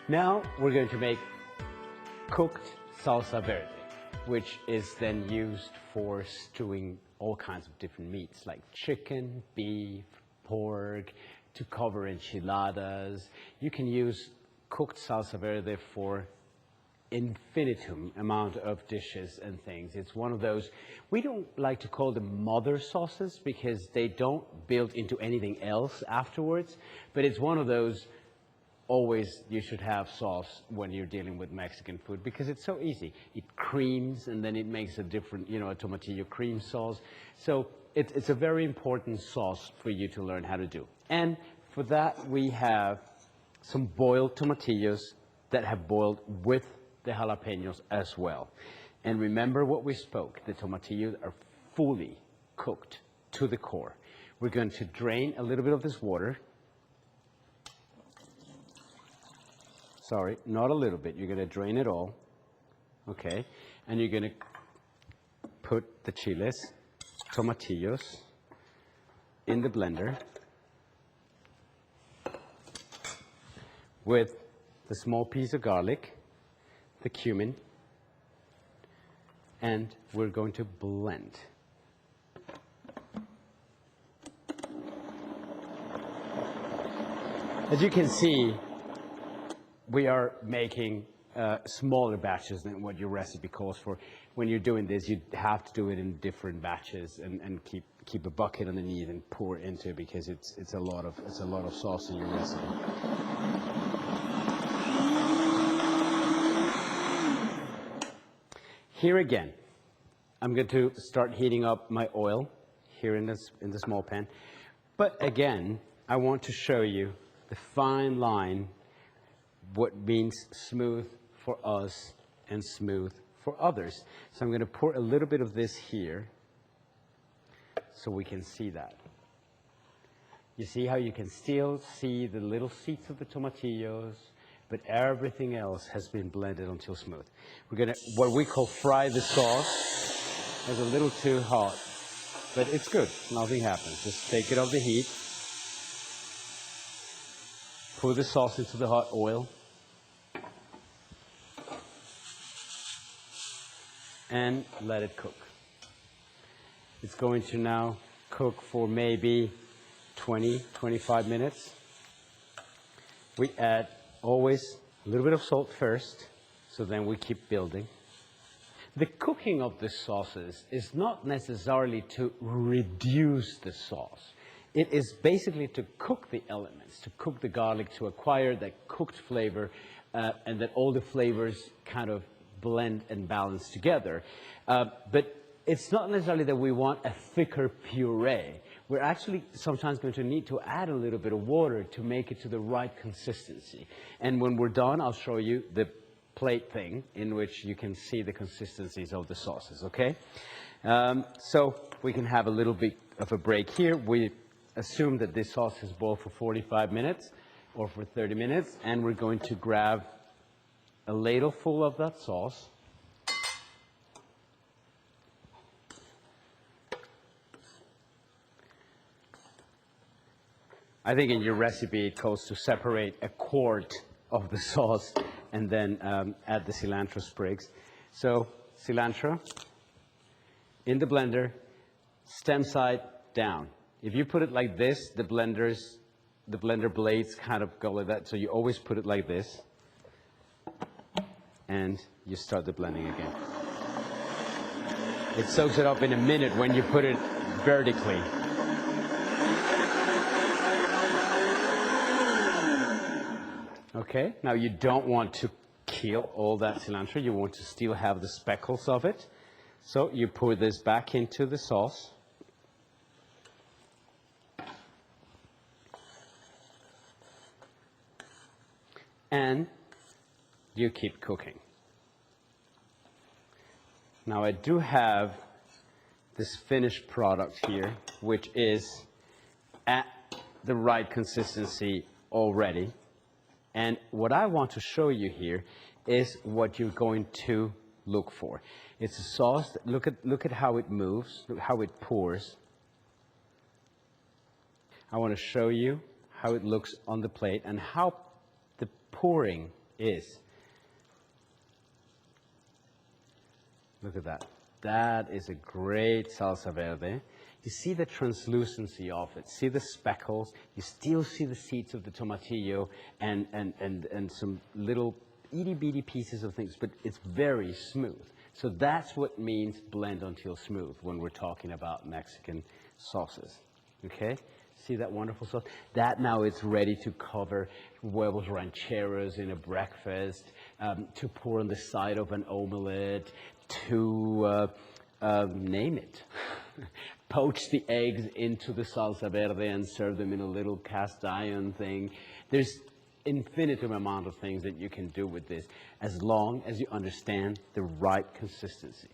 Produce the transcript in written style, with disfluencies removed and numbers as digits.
Now we're going to make cooked salsa verde, which is then used for stewing all kinds of different meats like chicken, beef, pork, to cover enchiladas. You can use cooked salsa verde for infinitum amount of dishes and things. It's one of those, we don't like to call them mother sauces because they don't build into anything else afterwards, but it's one of those always you should have sauce when you're dealing with Mexican food because it's so easy. It creams and then it makes a different, a tomatillo cream sauce. So it's a very important sauce for you to learn how to do. And for that we have some boiled tomatillos that have boiled with the jalapenos as well. And remember what we spoke, the tomatillos are fully cooked to the core. We're going to drain a little bit of this water. Sorry, not a little bit. You're going to drain it all, okay? And you're going to put the chiles, tomatillos, in the blender with the small piece of garlic, the cumin, and we're going to blend. As you can see, we are making smaller batches than what your recipe calls for. When you're doing this, you have to do it in different batches and keep a bucket underneath and pour into it because it's a lot of sauce in your recipe. Here again, I'm going to start heating up my oil here in the small pan. But again, I want to show you the fine line, what means smooth for us and smooth for others. So I'm going to pour a little bit of this here so we can see that. You see how you can still see the little seeds of the tomatillos, but everything else has been blended until smooth. We're going to, what we call fry the sauce. It's a little too hot, but it's good. Nothing happens. Just take it off the heat. Pour the sauce into the hot oil. And let it cook. It's going to now cook for maybe 20, 25 minutes. We add always a little bit of salt first, so then we keep building. The cooking of the sauces is not necessarily to reduce the sauce. It is basically to cook the elements, to cook the garlic, to acquire that cooked flavor, and that all the flavors kind of blend and balance together. But it's not necessarily that we want a thicker puree. We're actually sometimes going to need to add a little bit of water to make it to the right consistency. And when we're done, I'll show you the plate thing in which you can see the consistencies of the sauces, okay? So we can have a little bit of a break here. We assume that this sauce is boiled for 45 minutes or for 30 minutes, and we're going to grab a ladle full of that sauce. I think in your recipe it calls to separate a quart of the sauce and then add the cilantro sprigs. So cilantro in the blender, stem side down. If you put it like this, the blender blades kind of go like that. So you always put it like this, and you start the blending again. It soaks it up in a minute when you put it vertically. Okay, now you don't want to kill all that cilantro. You want to still have the speckles of it. So you pour this back into the sauce. And you keep cooking. Now I do have this finished product here, which is at the right consistency already. And what I want to show you here is what you're going to look for. It's a sauce that, look at how it moves, look how it pours. I want to show you how it looks on the plate and how the pouring is, look at that. That is a great salsa verde. You see the translucency of it. See the speckles. You still see the seeds of the tomatillo and some little itty-bitty pieces of things, but it's very smooth. So that's what means blend until smooth when we're talking about Mexican sauces. Okay? See that wonderful sauce? That now it's ready to cover huevos rancheros in a breakfast, to pour on the side of an omelette, to name it. Poach the eggs into the salsa verde and serve them in a little cast iron thing. There's infinitive amount of things that you can do with this as long as you understand the right consistency.